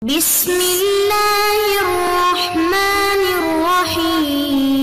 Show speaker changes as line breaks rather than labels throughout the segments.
بسم اللہ الرحمن الرحیم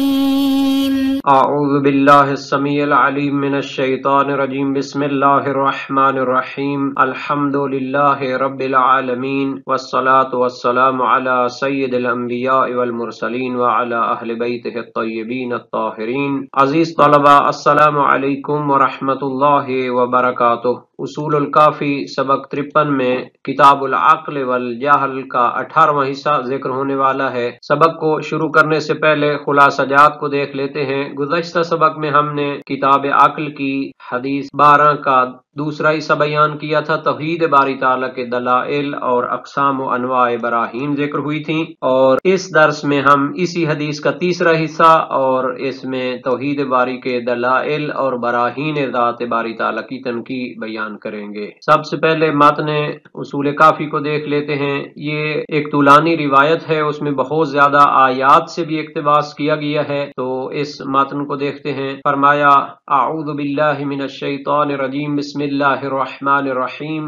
اعوذ باللہ السمیع العلیم من الشیطان الرجیم بسم اللہ الرحمن الرحیم الحمد للہ رب العالمین والصلاة والسلام علی سید الانبیاء والمرسلین وعلی اہل بیتہ الطیبین الطاہرین۔ عزیز طلبہ، السلام علیکم ورحمۃ اللہ وبرکاتہ۔ اصول الکافی سبق 53 میں کتاب العقل والجہل کا 18واں حصہ ذکر ہونے والا ہے۔ سبق کو شروع کرنے سے پہلے خلاصہ جات کو دیکھ لیتے ہیں۔ گزشتہ سبق میں ہم نے کتاب عقل کی حدیث 12 کا دوسرا حصہ بیان کیا تھا۔ توحید باری تعالیٰ کے دلائل اور اقسام و انواع براہین ذکر ہوئی تھیں، اور اس درس میں ہم اسی حدیث کا تیسرا حصہ اور اس میں توحید باری کے دلائل اور براہین ذات باری تعالیٰ کی تنقیح بیان کریں گے۔ سب سے پہلے متن اصول کافی کو دیکھ لیتے ہیں۔ یہ ایک طولانی روایت ہے، اس میں بہت زیادہ آیات سے بھی اقتباس کیا گیا ہے، تو اس متن کو دیکھتے ہیں۔ فرمایا اعوذ باللہ من الشیطان الرجیم بسم اللہ الرحمن الرحیم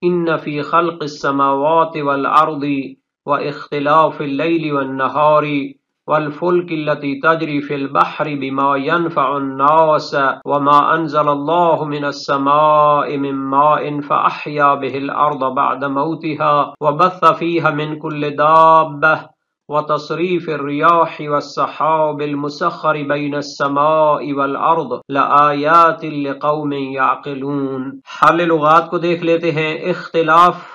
ان فی خلق السماوات والارض واختلاف اللیل والنہار والفلک التي تجری فی البحر بما ينفع الناس وما انزل اللہ من السماء من ماء فاحیا به الارض بعد موتها وبث فیها من کل دابہ وتصریف الریاح والسحاب المسخر بین السماء والارض لآیات لقوم یعقلون۔ حل لغات کو دیکھ لیتے ہیں۔ اختلاف،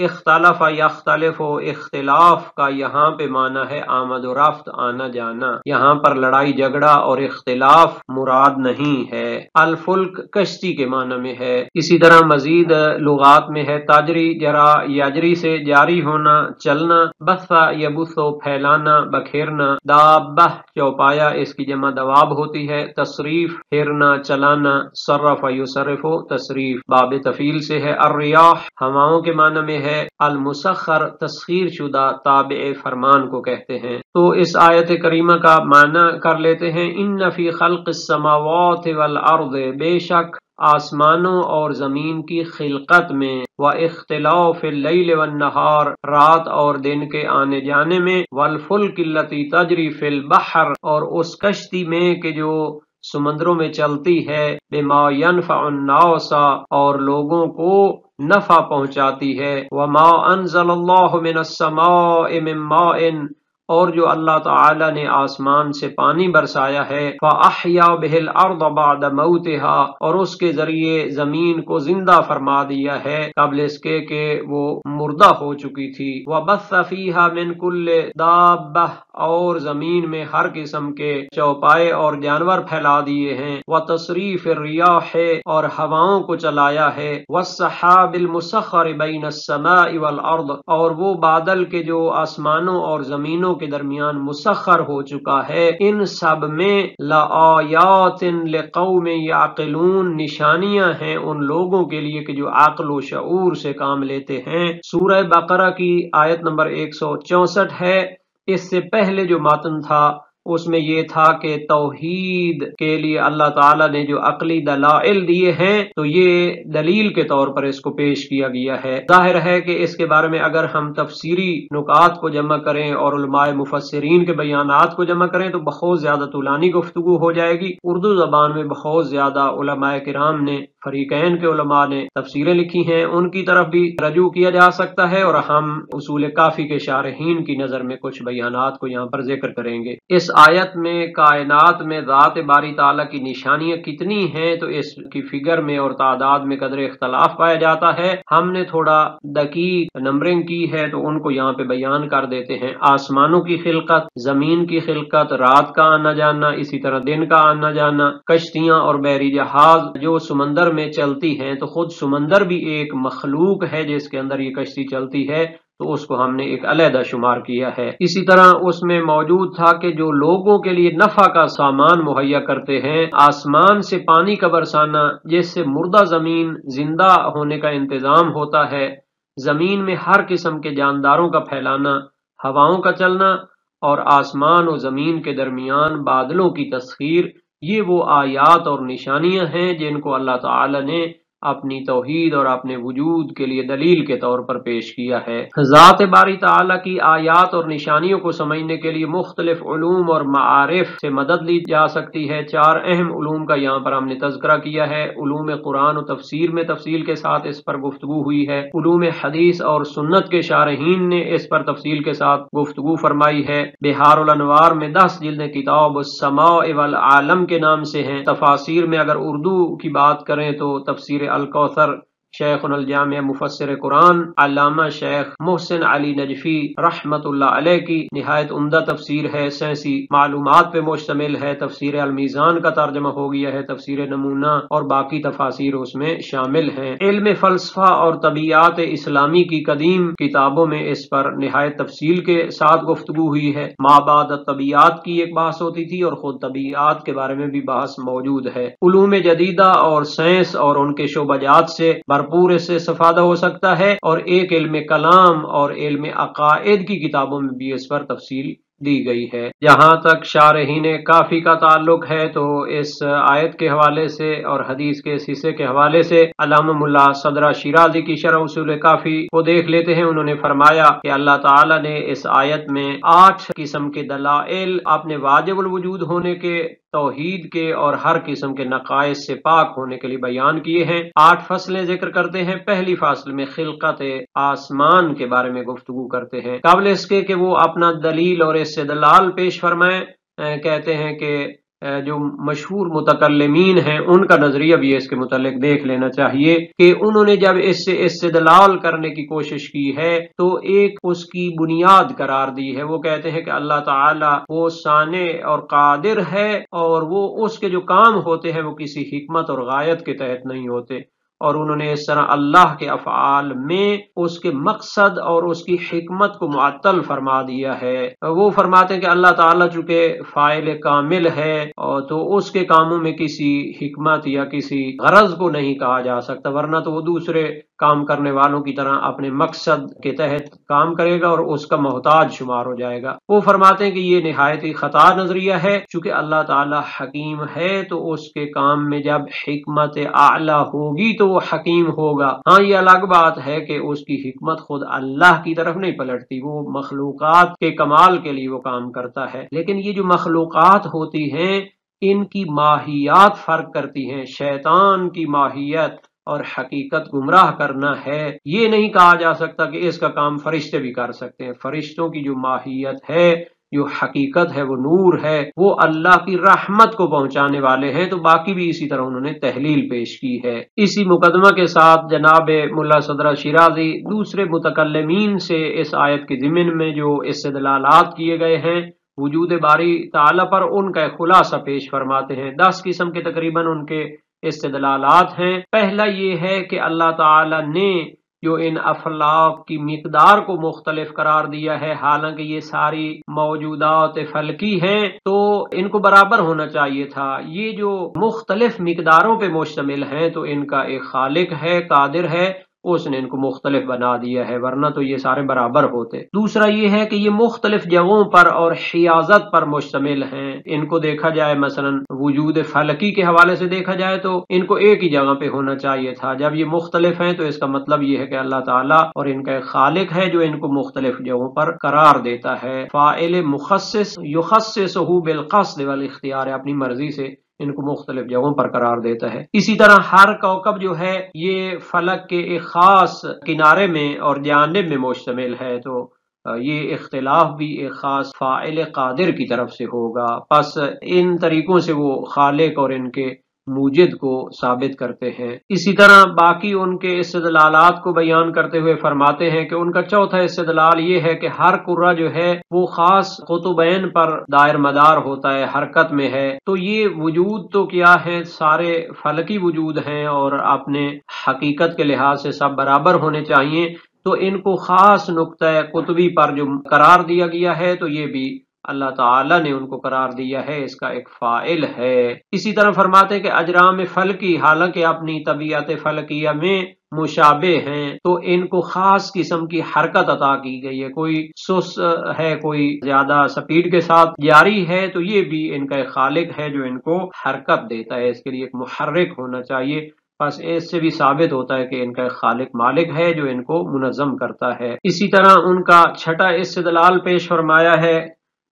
اختلف یختلف و اختلاف کا یہاں پہ معنی ہے آمد و رفت، آنا جانا۔ یہاں پر لڑائی جھگڑا اور اختلاف مراد نہیں ہے۔ الفلک کشتی کے معنی میں ہے۔ اسی طرح مزید لغات میں ہے تجری، جرا یجری سے جاری ہونا، چلنا، بثا یبث پھیلانا، بکھیرنا، دابہ چوپایا، اس کی جمع دواب ہوتی ہے، تصریف پھیرنا چلانا، صرف یصرف تصریف باب تفعیل سے ہے۔ الریاح ہواؤں کے معنی میں ہے، المسخر تسخیر شدہ تابع فرمان کو کہتے ہیں۔ تو اس آیت کریمہ کا معنی کر لیتے ہیں۔ ان فی خلق السماوات والارض، بے شک آسمانوں اور زمین کی خلقت میں، واختلاف اللیل والنہار، رات اور دن کے آنے جانے میں، والفلک التی تجری فی البحر، اور اس کشتی میں کہ جو سمندروں میں چلتی ہے، بما ینفع الناس، اور لوگوں کو نفع پہنچاتی ہے، وما انزل اللہ من السماء من ماء، اور جو اللہ تعالی نے آسمان سے پانی برسایا ہے، فاحیا بہ الارض بعد موتها، اور اس کے ذریعے زمین کو زندہ فرما دیا ہے قبل اس کے کہ وہ مردہ ہو چکی تھی۔ وبث فیہا من کل دابہ، اور زمین میں ہر قسم کے چوپائے اور جانور پھیلا دیے ہیں۔ وتصریف الریاح، اور ہواؤں کو چلایا ہے۔ والسحاب المسخر بین السماء والارض، اور وہ بادل کے جو آسمانوں اور زمینوں کے درمیان مسخر ہو چکا ہے۔ ان سب میں لآیات لقوم یعقلون، نشانیاں ہیں ان لوگوں کے لیے کہ جو عقل و شعور سے کام لیتے ہیں۔ سورہ بقرہ کی آیت نمبر 164 ہے۔ اس سے پہلے جو متن تھا اس میں یہ تھا کہ توحید کے لیے اللہ تعالیٰ نے جو عقلی دلائل دیے ہیں تو یہ دلیل کے طور پر اس کو پیش کیا گیا ہے۔ ظاہر ہے کہ اس کے بارے میں اگر ہم تفسیری نکات کو جمع کریں اور علماء مفسرین کے بیانات کو جمع کریں تو بہت زیادہ طولانی گفتگو ہو جائے گی۔ اردو زبان میں بہت زیادہ علماء کرام نے، فریقین کے علماء نے تفسیریں لکھی ہیں، ان کی طرف بھی رجوع کیا جا سکتا ہے، اور ہم اصول کافی کے شارحین کی نظر میں کچھ بیانات کو یہاں پر ذکر کریں گے۔ اس آیت میں کائنات میں ذات باری تعالیٰ کی نشانیاں کتنی ہیں تو اس کی فگر میں اور تعداد میں قدر اختلاف پایا جاتا ہے۔ ہم نے تھوڑا دقیق نمبرنگ کی ہے تو ان کو یہاں پہ بیان کر دیتے ہیں۔ آسمانوں کی خلقت، زمین کی خلقت، رات کا آنا جانا، اسی طرح دن کا آنا جانا، کشتیاں اور بحری جہاز جو سمندر میں چلتی ہیں، تو خود سمندر بھی ایک مخلوق ہے جس کے اندر یہ کشتی چلتی ہے، تو اس کو ہم نے ایک علیحدہ شمار کیا ہے۔ اسی طرح اس میں موجود تھا کہ جو لوگوں کے لیے نفع کا سامان مہیا کرتے ہیں، آسمان سے پانی کا برسانا جس سے مردہ زمین زندہ ہونے کا انتظام ہوتا ہے، زمین میں ہر قسم کے جانداروں کا پھیلانا، ہواؤں کا چلنا، اور آسمان و زمین کے درمیان بادلوں کی تسخیر، یہ وہ آیات اور نشانیاں ہیں جن کو اللہ تعالی نے اپنی توحید اور اپنے وجود کے لیے دلیل کے طور پر پیش کیا ہے۔ ذات باری تعالیٰ کی آیات اور نشانیوں کو سمجھنے کے لیے مختلف علوم اور معارف سے مدد لی جا سکتی ہے۔ 4 اہم علوم کا یہاں پر ہم نے تذکرہ کیا ہے۔ علوم قرآن و تفسیر میں تفصیل کے ساتھ اس پر گفتگو ہوئی ہے۔ علوم حدیث اور سنت کے شارحین نے اس پر تفصیل کے ساتھ گفتگو فرمائی ہے۔ بہار الانوار میں 10 جلدیں کتاب السماء والعالم کے نام سے ہیں۔ تفاسیر میں اگر اردو کی بات کریں تو تفسیر الکوثر شیخ الجامع مفسر قرآن علامہ شیخ محسن علی نجفی رحمت اللہ علیہ کی نہایت عمدہ تفسیر ہے، سائنسی معلومات پہ مشتمل ہے۔ تفسیر المیزان کا ترجمہ ہو گیا ہے، تفسیر نمونہ اور باقی تفاسیر اس میں شامل ہیں۔ علم فلسفہ اور طبیعیات اسلامی کی قدیم کتابوں میں اس پر نہایت تفصیل کے ساتھ گفتگو ہوئی ہے۔ مابعد الطبیعیات کی ایک بحث ہوتی تھی اور خود طبیعیات کے بارے میں بھی بحث موجود ہے۔ علوم جدیدہ اور سائنس اور ان کے شعبہ جات سے بھرپور اس سے استفادہ ہو سکتا ہے، اور ایک علم کلام اور علم عقائد کی کتابوں میں بھی اس پر تفصیل دی گئی ہے۔ جہاں تک شارحین کافی کا تعلق ہے تو اس آیت کے حوالے سے اور حدیث کے اس حصے کے حوالے سے علامہ ملا صدرہ شیرازی کی شرح اصول کافی کو دیکھ لیتے ہیں۔ انہوں نے فرمایا کہ اللہ تعالی نے اس آیت میں 8 قسم کے دلائل اپنے واجب الوجود ہونے کے، توحید کے اور ہر قسم کے نقائص سے پاک ہونے کے لیے بیان کیے ہیں۔ 8 فصلیں ذکر کرتے ہیں۔ پہلی فصل میں خلقت آسمان کے بارے میں گفتگو کرتے ہیں، قبل اس کے کہ وہ اپنا دلیل اور استدلال پیش فرمائیں۔ کہتے ہیں کہ جو مشہور متکلمین ہیں ان کا نظریہ بھی اس کے متعلق دیکھ لینا چاہیے کہ انہوں نے جب اس سے استدلال کرنے کی کوشش کی ہے تو ایک اس کی بنیاد قرار دی ہے۔ وہ کہتے ہیں کہ اللہ تعالی وہ صانع اور قادر ہے، اور وہ اس کے جو کام ہوتے ہیں وہ کسی حکمت اور غایت کے تحت نہیں ہوتے، اور انہوں نے اس طرح اللہ کے افعال میں اس کے مقصد اور اس کی حکمت کو معطل فرما دیا ہے۔ وہ فرماتے ہیں کہ اللہ تعالیٰ چونکہ فاعل کامل ہے اور تو اس کے کاموں میں کسی حکمت یا کسی غرض کو نہیں کہا جا سکتا، ورنہ تو وہ دوسرے کام کرنے والوں کی طرح اپنے مقصد کے تحت کام کرے گا اور اس کا محتاج شمار ہو جائے گا۔ وہ فرماتے ہیں کہ یہ نہایت ہی خطا نظریہ ہے، چونکہ اللہ تعالیٰ حکیم ہے تو اس کے کام میں جب حکمت اعلیٰ ہوگی تو وہ حکیم ہوگا۔ ہاں یہ الگ بات ہے کہ اس کی حکمت خود اللہ کی طرف نہیں پلٹتی، وہ مخلوقات کے کمال کے لیے وہ کام کرتا ہے، لیکن یہ جو مخلوقات ہوتی ہیں ان کی ماہیات فرق کرتی ہیں۔ شیطان کی ماہیت اور حقیقت گمراہ کرنا ہے، یہ نہیں کہا جا سکتا کہ اس کا کام فرشتے بھی کر سکتے ہیں۔ فرشتوں کی جو ماہیت ہے، جو حقیقت ہے، وہ نور ہے، وہ اللہ کی رحمت کو پہنچانے والے ہیں، تو باقی بھی اسی طرح انہوں نے تحلیل پیش کی ہے۔ اسی مقدمہ کے ساتھ جناب ملا صدرہ شیرازی دوسرے متکلمین سے اس آیت کے ضمن میں جو استدلالات کیے گئے ہیں وجود باری تعالیٰ پر، ان کا ایک خلاصہ پیش فرماتے ہیں۔ 10 قسم کے تقریباً ان کے استدلالات ہیں۔ پہلا یہ ہے کہ اللہ تعالیٰ نے جو ان افلاک کی مقدار کو مختلف قرار دیا ہے، حالانکہ یہ ساری موجودات فلکی ہیں تو ان کو برابر ہونا چاہیے تھا۔ یہ جو مختلف مقداروں پہ مشتمل ہیں تو ان کا ایک خالق ہے، قادر ہے، اس نے ان کو مختلف بنا دیا ہے، ورنہ تو یہ سارے برابر ہوتے۔ دوسرا یہ ہے کہ یہ مختلف جگہوں پر اور حیازت پر مشتمل ہیں۔ ان کو دیکھا جائے مثلا وجود فلکی کے حوالے سے دیکھا جائے تو ان کو ایک ہی جگہ پہ ہونا چاہیے تھا، جب یہ مختلف ہیں تو اس کا مطلب یہ ہے کہ اللہ تعالیٰ اور ان کا ایک خالق ہے جو ان کو مختلف جگہوں پر قرار دیتا ہے۔ فاعل مخصص یخصصہ بالقصد والاختیار، اپنی مرضی سے ان کو مختلف جگہوں پر قرار دیتا ہے۔ اسی طرح ہر کوکب جو ہے یہ فلک کے ایک خاص کنارے میں اور جانب میں مشتمل ہے، تو یہ اختلاف بھی ایک خاص فاعل قادر کی طرف سے ہوگا۔ پس ان طریقوں سے وہ خالق اور ان کے موجد کو ثابت کرتے ہیں۔ اسی طرح باقی ان کے استدلالات کو بیان کرتے ہوئے فرماتے ہیں کہ ان کا چوتھا استدلال یہ ہے کہ ہر کرہ جو ہے وہ خاص قطبین پر دائر مدار ہوتا ہے، حرکت میں ہے، تو یہ وجود تو کیا ہے، سارے فلکی وجود ہیں اور اپنے حقیقت کے لحاظ سے سب برابر ہونے چاہیے، تو ان کو خاص نقطہ قطبی پر جو قرار دیا گیا ہے تو یہ بھی اللہ تعالیٰ نے ان کو قرار دیا ہے، اس کا ایک فاعل ہے۔ اسی طرح فرماتے ہیں کہ اجرام فلکی حالانکہ اپنی طبیعت فلکیہ میں مشابہ ہیں تو ان کو خاص قسم کی حرکت عطا کی گئی ہے، کوئی سست ہے، کوئی زیادہ سپیڈ کے ساتھ جاری ہے، تو یہ بھی ان کا ایک خالق ہے جو ان کو حرکت دیتا ہے، اس کے لیے ایک محرک ہونا چاہیے بس اس سے بھی ثابت ہوتا ہے کہ ان کا ایک خالق مالک ہے جو ان کو منظم کرتا ہے۔ اسی طرح ان کا چھٹا استدلال پیش فرمایا ہے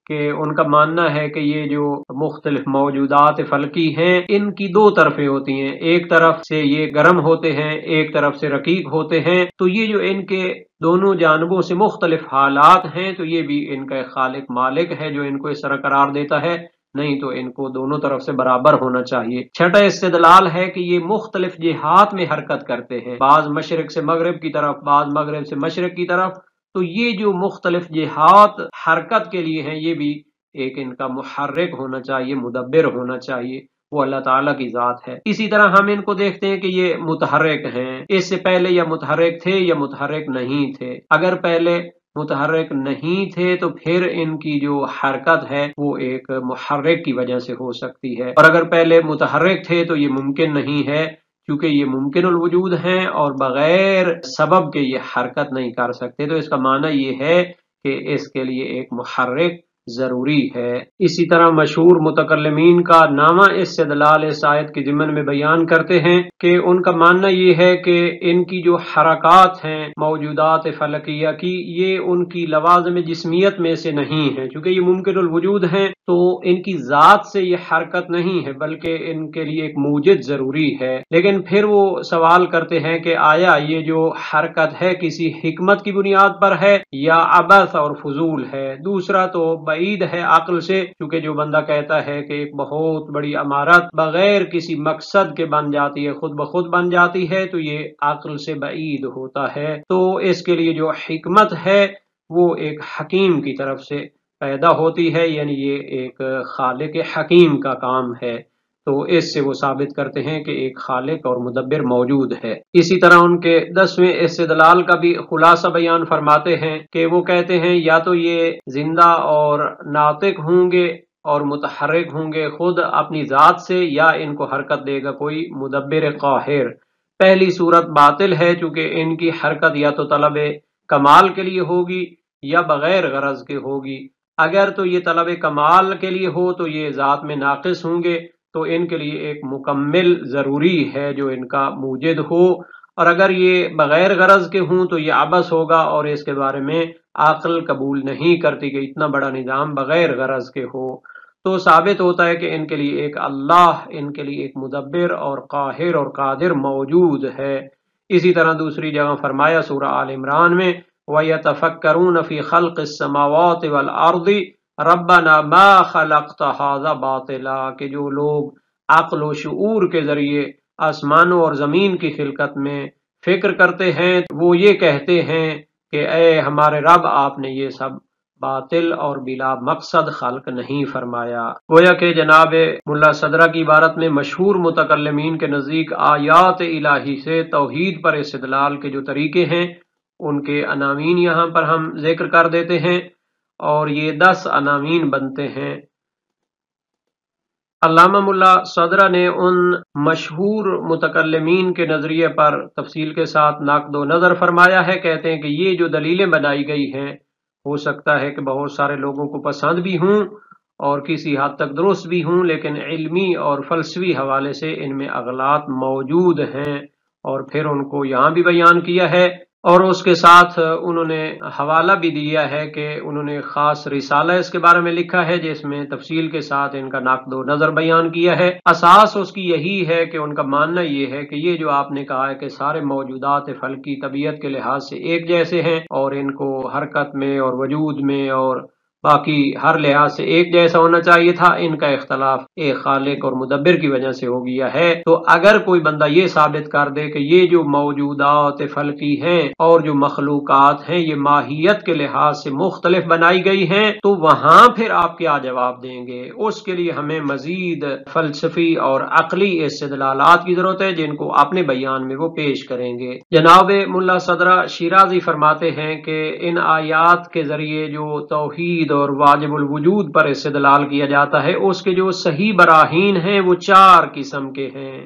کہ ان کا ماننا ہے کہ یہ جو مختلف موجودات فلکی ہیں ان کی دو طرفیں ہوتی ہیں، ایک طرف سے یہ گرم ہوتے ہیں، ایک طرف سے رقیق ہوتے ہیں، تو یہ جو ان کے دونوں جانبوں سے مختلف حالات ہیں تو یہ بھی ان کا ایک خالق مالک ہے جو ان کو اس طرح قرار دیتا ہے، نہیں تو ان کو دونوں طرف سے برابر ہونا چاہیے۔ چھٹا استدلال ہے کہ یہ مختلف جہات میں حرکت کرتے ہیں، بعض مشرق سے مغرب کی طرف، بعض مغرب سے مشرق کی طرف، تو یہ جو مختلف جہات حرکت کے لیے ہیں یہ بھی ایک ان کا محرک ہونا چاہیے، مدبر ہونا چاہیے، وہ اللہ تعالیٰ کی ذات ہے۔ اسی طرح ہم ان کو دیکھتے ہیں کہ یہ متحرک ہیں، اس سے پہلے یا متحرک تھے یا متحرک نہیں تھے۔ اگر پہلے متحرک نہیں تھے تو پھر ان کی جو حرکت ہے وہ ایک محرک کی وجہ سے ہو سکتی ہے، اور اگر پہلے متحرک تھے تو یہ ممکن نہیں ہے کیونکہ یہ ممکن الوجود ہیں اور بغیر سبب کے یہ حرکت نہیں کر سکتے، تو اس کا معنی یہ ہے کہ اس کے لیے ایک محرک ضروری ہے۔ اسی طرح مشہور متکلمین کا نامہ استدلال اس آیت کے ضمن میں بیان کرتے ہیں کہ ان کا ماننا یہ ہے کہ ان کی جو حرکات ہیں موجودات فلکیہ کی، یہ ان کی لوازم جسمیت میں سے نہیں ہے، چونکہ یہ ممکن الوجود ہیں تو ان کی ذات سے یہ حرکت نہیں ہے بلکہ ان کے لیے ایک موجد ضروری ہے۔ لیکن پھر وہ سوال کرتے ہیں کہ آیا یہ جو حرکت ہے کسی حکمت کی بنیاد پر ہے یا عبث اور فضول ہے؟ دوسرا تو بعید ہے عقل سے، کیونکہ جو بندہ کہتا ہے کہ ایک بہت بڑی عمارت بغیر کسی مقصد کے بن جاتی ہے، خود بخود بن جاتی ہے، تو یہ عقل سے بعید ہوتا ہے۔ تو اس کے لیے جو حکمت ہے وہ ایک حکیم کی طرف سے پیدا ہوتی ہے، یعنی یہ ایک خالق حکیم کا کام ہے، تو اس سے وہ ثابت کرتے ہیں کہ ایک خالق اور مدبر موجود ہے۔ اسی طرح ان کے 10ویں استدلال کا بھی خلاصہ بیان فرماتے ہیں کہ وہ کہتے ہیں یا تو یہ زندہ اور ناطق ہوں گے اور متحرک ہوں گے خود اپنی ذات سے، یا ان کو حرکت دے گا کوئی مدبر قاہر۔ پہلی صورت باطل ہے چونکہ ان کی حرکت یا تو طلب کمال کے لیے ہوگی یا بغیر غرض کے ہوگی۔ اگر تو یہ طلب کمال کے لیے ہو تو یہ ذات میں ناقص ہوں گے، تو ان کے لیے ایک مکمل ضروری ہے جو ان کا موجد ہو، اور اگر یہ بغیر غرض کے ہوں تو یہ عبث ہوگا اور اس کے بارے میں عقل قبول نہیں کرتی کہ اتنا بڑا نظام بغیر غرض کے ہو۔ تو ثابت ہوتا ہے کہ ان کے لیے ایک اللہ، ان کے لیے ایک مدبر اور قاہر اور قادر موجود ہے۔ اسی طرح دوسری جگہ فرمایا سورہ آل عمران میں وَيَتَفَكَّرُونَ فِي خَلْقِ السَّمَاوَاتِ وَالْأَرْضِ رَبَّنَا مَا خَلَقْتَ هَذَا بَاطِلًا، کہ جو لوگ عقل و شعور کے ذریعے آسمانوں اور زمین کی خلقت میں فکر کرتے ہیں وہ یہ کہتے ہیں کہ اے ہمارے رب، آپ نے یہ سب باطل اور بلا مقصد خلق نہیں فرمایا۔ گویا کہ جناب ملا صدرہ کی عبارت میں مشہور متکلمین کے نزدیک آیات الہی سے توحید پر استدلال کے جو طریقے ہیں ان کے عناوین یہاں پر ہم ذکر کر دیتے ہیں، اور یہ 10 عناوین بنتے ہیں۔ علامہ ملا صدرہ نے ان مشہور متکلمین کے نظریے پر تفصیل کے ساتھ نقد و نظر فرمایا ہے۔ کہتے ہیں کہ یہ جو دلیلیں بنائی گئی ہیں ہو سکتا ہے کہ بہت سارے لوگوں کو پسند بھی ہوں اور کسی حد تک درست بھی ہوں، لیکن علمی اور فلسفی حوالے سے ان میں اغلاط موجود ہیں، اور پھر ان کو یہاں بھی بیان کیا ہے، اور اس کے ساتھ انہوں نے حوالہ بھی دیا ہے کہ انہوں نے خاص رسالہ اس کے بارے میں لکھا ہے جس میں تفصیل کے ساتھ ان کا نقد و نظر بیان کیا ہے۔ اساس اس کی یہی ہے کہ ان کا ماننا یہ ہے کہ یہ جو آپ نے کہا ہے کہ سارے موجودات فلکی طبیعت کے لحاظ سے ایک جیسے ہیں اور ان کو حرکت میں اور وجود میں اور باقی ہر لحاظ سے ایک جیسا ہونا چاہیے تھا، ان کا اختلاف ایک خالق اور مدبر کی وجہ سے ہو گیا ہے۔ تو اگر کوئی بندہ یہ ثابت کر دے کہ یہ جو موجودات فلکی ہیں اور جو مخلوقات ہیں یہ ماہیت کے لحاظ سے مختلف بنائی گئی ہیں، تو وہاں پھر آپ کیا جواب دیں گے؟ اس کے لیے ہمیں مزید فلسفی اور عقلی استدلالات کی ضرورت ہے جن کو اپنے بیان میں وہ پیش کریں گے۔ جناب ملا صدرہ شیرازی فرماتے ہیں کہ ان آیات کے ذریعے جو توحید اور واجب الوجود پر استدلال کیا جاتا ہے اس کے جو صحیح براہین ہیں وہ 4 قسم کے ہیں،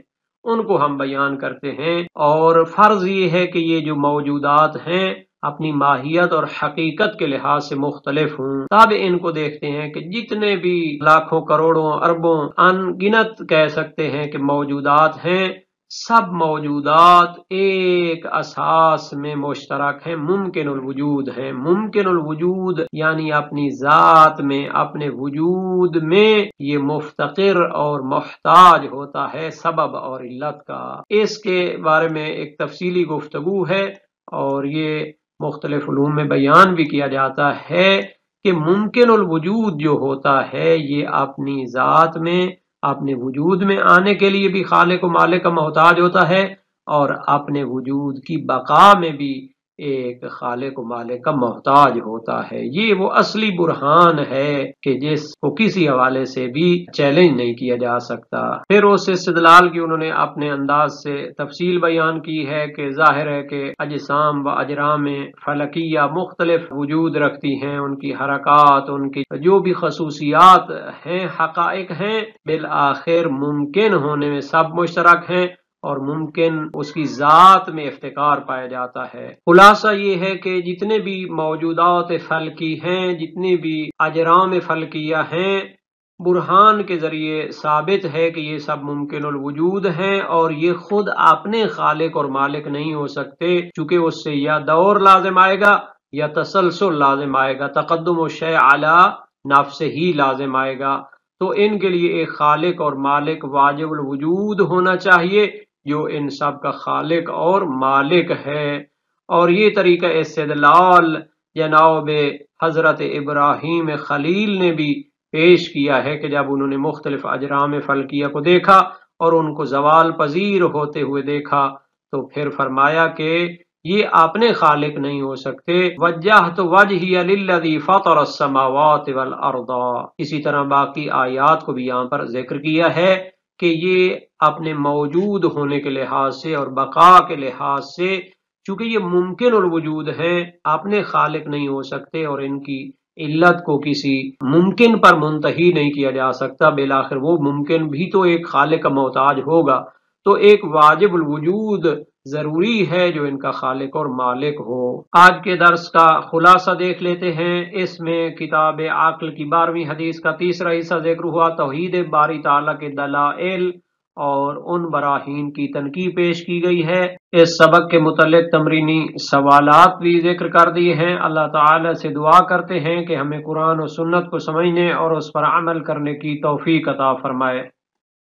ان کو ہم بیان کرتے ہیں، اور فرض یہ ہے کہ یہ جو موجودات ہیں اپنی ماہیت اور حقیقت کے لحاظ سے مختلف ہوں۔ تب ان کو دیکھتے ہیں کہ جتنے بھی لاکھوں کروڑوں اربوں ان گنت کہہ سکتے ہیں کہ موجودات ہیں، سب موجودات ایک اساس میں مشترک ہیں، ممکن الوجود ہیں۔ ممکن الوجود یعنی اپنی ذات میں، اپنے وجود میں یہ مفتقر اور محتاج ہوتا ہے سبب اور علت کا۔ اس کے بارے میں ایک تفصیلی گفتگو ہے اور یہ مختلف علوم میں بیان بھی کیا جاتا ہے کہ ممکن الوجود جو ہوتا ہے یہ اپنی ذات میں، اپنے وجود میں آنے کے لیے بھی خالق و مالک کا محتاج ہوتا ہے، اور اپنے وجود کی بقا میں بھی ایک خالق و مالک کا محتاج ہوتا ہے۔ یہ وہ اصلی برہان ہے کہ جس کو کسی حوالے سے بھی چیلنج نہیں کیا جا سکتا۔ پھر اس استدلال کی انہوں نے اپنے انداز سے تفصیل بیان کی ہے کہ ظاہر ہے کہ اجسام و اجرام فلکیہ مختلف وجود رکھتی ہیں، ان کی حرکات، ان کی جو بھی خصوصیات ہیں، حقائق ہیں، بالآخر ممکن ہونے میں سب مشترک ہیں، اور ممکن اس کی ذات میں افتقار پایا جاتا ہے۔ خلاصہ یہ ہے کہ جتنے بھی موجودات فلکی ہیں، جتنے بھی اجرام فلکیہ ہیں، برہان کے ذریعے ثابت ہے کہ یہ سب ممکن الوجود ہیں، اور یہ خود اپنے خالق اور مالک نہیں ہو سکتے، چونکہ اس سے یا دور لازم آئے گا یا تسلسل لازم آئے گا، تقدم الشیء علی نفسہ ہی لازم آئے گا۔ تو ان کے لیے ایک خالق اور مالک واجب الوجود ہونا چاہیے جو ان سب کا خالق اور مالک ہے۔ اور یہ طریقہ استدلال جناب حضرت ابراہیم خلیل نے بھی پیش کیا ہے کہ جب انہوں نے مختلف اجرام فلکیہ کو دیکھا اور ان کو زوال پذیر ہوتے ہوئے دیکھا تو پھر فرمایا کہ یہ اپنے خالق نہیں ہو سکتے۔ وجہت وجہی للذی فطر السماوات والارض، اسی طرح باقی آیات کو بھی یہاں پر ذکر کیا ہے کہ یہ اپنے موجود ہونے کے لحاظ سے اور بقا کے لحاظ سے چونکہ یہ ممکن الوجود ہیں، اپنے خالق نہیں ہو سکتے، اور ان کی علت کو کسی ممکن پر منتہی نہیں کیا جا سکتا، بالآخر وہ ممکن بھی تو ایک خالق کا محتاج ہوگا۔ تو ایک واجب الوجود ضروری ہے جو ان کا خالق اور مالک ہو۔ آج کے درس کا خلاصہ دیکھ لیتے ہیں۔ اس میں کتاب عقل کی 12ویں حدیث کا تیسرا حصہ ذکر ہوا، توحید باری تعالیٰ کے دلائل اور ان براہین کی تنقید پیش کی گئی ہے۔ اس سبق کے متعلق تمرینی سوالات بھی ذکر کر دیے ہیں۔ اللہ تعالی سے دعا کرتے ہیں کہ ہمیں قرآن و سنت کو سمجھنے اور اس پر عمل کرنے کی توفیق عطا فرمائے۔